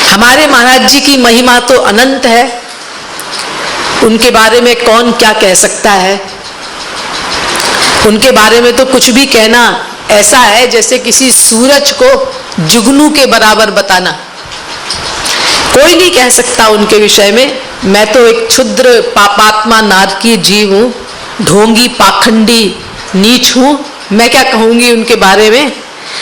हमारे महाराज जी की महिमा तो अनंत है, उनके बारे में कौन क्या कह सकता है। उनके बारे में तो कुछ भी कहना ऐसा है जैसे किसी सूरज को जुगनू के बराबर बताना। कोई नहीं कह सकता उनके विषय में। मैं तो एक क्षुद्र पापात्मा नारकीय जीव हूँ, ढोंगी पाखंडी नीच हूँ। मैं क्या कहूँगी उनके बारे में।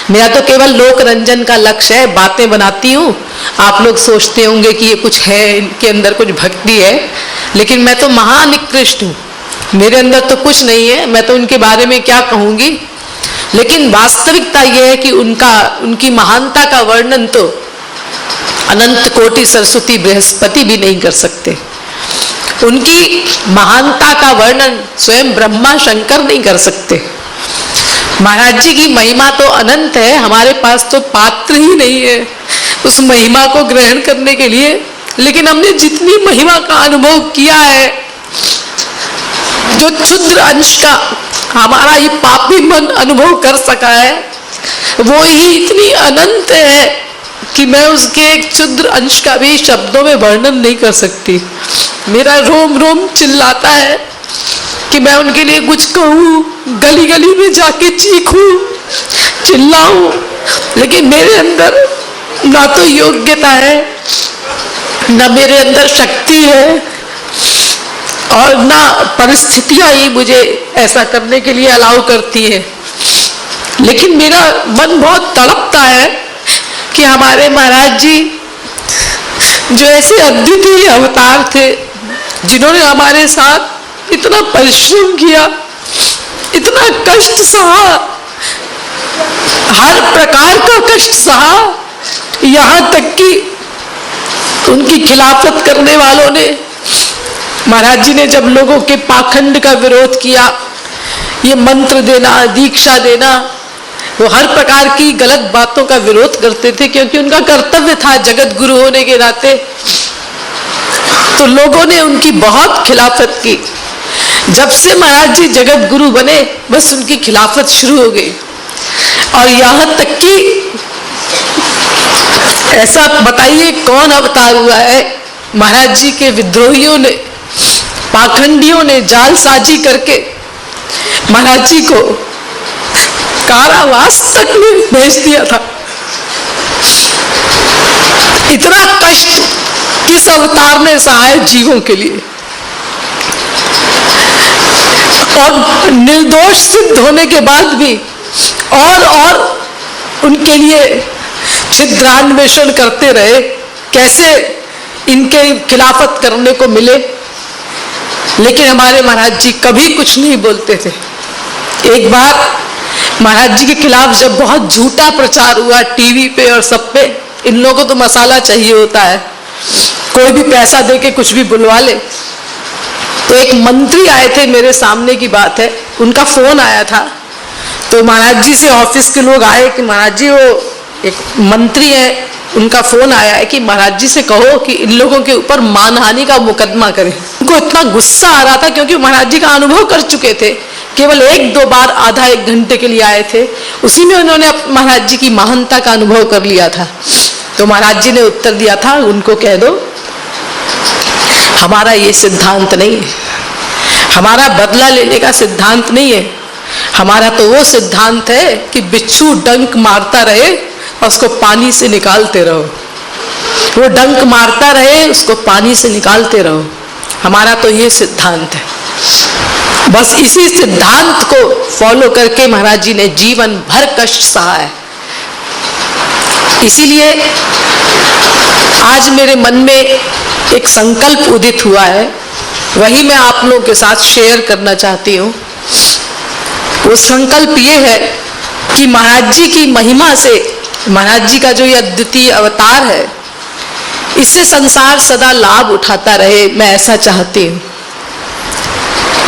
मेरा तो केवल लोक रंजन का लक्ष्य है, बातें बनाती हूँ। आप लोग सोचते होंगे कि ये कुछ है, इनके अंदर कुछ भक्ति है, लेकिन मैं तो महानिकृष्ट हूँ, मेरे अंदर तो कुछ नहीं है। मैं तो उनके बारे में क्या कहूँगी। लेकिन वास्तविकता यह है कि उनकी महानता का वर्णन तो अनंत कोटि सरस्वती बृहस्पति भी नहीं कर सकते। उनकी महानता का वर्णन स्वयं ब्रह्मा शंकर नहीं कर सकते। महाराज जी की महिमा तो अनंत है, हमारे पास तो पात्र ही नहीं है उस महिमा को ग्रहण करने के लिए। लेकिन हमने जितनी महिमा का अनुभव किया है, जो क्षुद्र अंश का हमारा ये पापी मन अनुभव कर सका है, वो ही इतनी अनंत है कि मैं उसके एक क्षुद्र अंश का भी शब्दों में वर्णन नहीं कर सकती। मेरा रोम रोम चिल्लाता है कि मैं उनके लिए कुछ कहूँ, गली गली में जाके चीखूं, चिल्लाऊं, लेकिन मेरे अंदर ना तो योग्यता है, ना मेरे अंदर शक्ति है, और ना परिस्थितियां ही मुझे ऐसा करने के लिए अलाउ करती है। लेकिन मेरा मन बहुत तड़पता है कि हमारे महाराज जी जो ऐसे अद्वितीय अवतार थे, जिन्होंने हमारे साथ इतना परिश्रम किया, इतना कष्ट सहा, हर प्रकार का कष्ट सहा, यहाँ तक कि उनकी खिलाफत करने वालों ने, महाराज जी ने जब लोगों के पाखंड का विरोध किया, ये मंत्र देना, दीक्षा देना, वो हर प्रकार की गलत बातों का विरोध करते थे, क्योंकि उनका कर्तव्य था जगत गुरु होने के नाते। तो लोगों ने उनकी बहुत खिलाफत की। जब से महाराज जी जगत गुरु बने, बस उनकी खिलाफत शुरू हो गई। और यहाँ तक कि ऐसा बताइए कौन अवतार हुआ है, महाराज जी के विद्रोहियों ने, पाखंडियों ने जालसाजी करके महाराज जी को कारावास तक में भेज दिया था। इतना कष्ट किस अवतार ने सहा है जीवों के लिए, और निर्दोष सिद्ध होने के बाद भी और उनके लिए छिद्रान्वेषण करते रहे, कैसे इनके खिलाफत करने को मिले। लेकिन हमारे महाराज जी कभी कुछ नहीं बोलते थे। एक बार महाराज जी के खिलाफ जब बहुत झूठा प्रचार हुआ टीवी पे और सब पे, इन लोगों को तो मसाला चाहिए होता है, कोई भी पैसा दे के कुछ भी बुलवा ले। तो एक मंत्री आए थे, मेरे सामने की बात है, उनका फोन आया था। तो महाराज जी से ऑफिस के लोग आए कि महाराज जी, वो एक मंत्री है, उनका फोन आया है कि महाराज जी से कहो कि इन लोगों के ऊपर मानहानि का मुकदमा करें। उनको इतना गुस्सा आ रहा था क्योंकि महाराज जी का अनुभव कर चुके थे, केवल एक दो बार आधा एक घंटे के लिए आए थे, उसी में उन्होंने महाराज जी की महानता का अनुभव कर लिया था। तो महाराज जी ने उत्तर दिया था, उनको कह दो हमारा ये सिद्धांत नहीं है, हमारा बदला लेने का सिद्धांत नहीं है। हमारा तो वो सिद्धांत है कि बिच्छू डंक मारता रहे और उसको पानी से निकालते रहो, वो डंक मारता रहे, उसको पानी से निकालते रहो। हमारा तो ये सिद्धांत है। बस इसी सिद्धांत को फॉलो करके महाराज जी ने जीवन भर कष्ट सहा है। इसीलिए आज मेरे मन में एक संकल्प उदित हुआ है, वही मैं आप लोगों के साथ शेयर करना चाहती हूँ। वो संकल्प ये है कि महाराज जी की महिमा से, महाराज जी का जो ये अद्वितीय अवतार है, इससे संसार सदा लाभ उठाता रहे, मैं ऐसा चाहती हूँ।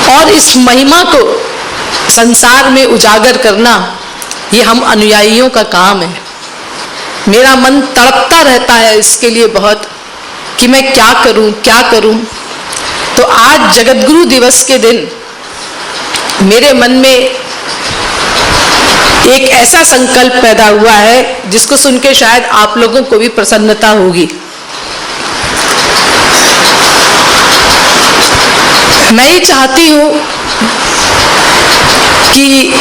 और इस महिमा को संसार में उजागर करना, ये हम अनुयायियों का काम है। मेरा मन तड़पता रहता है इसके लिए बहुत कि मैं क्या करूं, क्या करूं। तो आज जगतगुरु दिवस के दिन मेरे मन में एक ऐसा संकल्प पैदा हुआ है जिसको सुन के शायद आप लोगों को भी प्रसन्नता होगी। मैं ये चाहती हूँ कि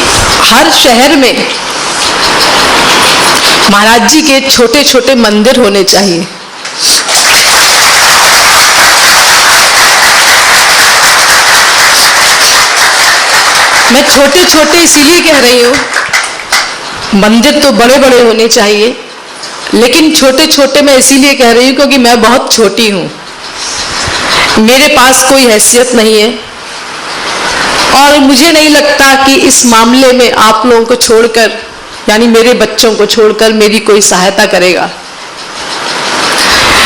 हर शहर में महाराज जी के छोटे छोटे मंदिर होने चाहिए। मैं छोटे छोटे इसीलिए कह रही हूँ, मंदिर तो बड़े बड़े होने चाहिए, लेकिन छोटे छोटे मैं इसीलिए कह रही हूँ क्योंकि मैं बहुत छोटी हूँ, मेरे पास कोई हैसियत नहीं है और मुझे नहीं लगता कि इस मामले में आप लोगों को छोड़कर, यानी मेरे बच्चों को छोड़कर, मेरी कोई सहायता करेगा।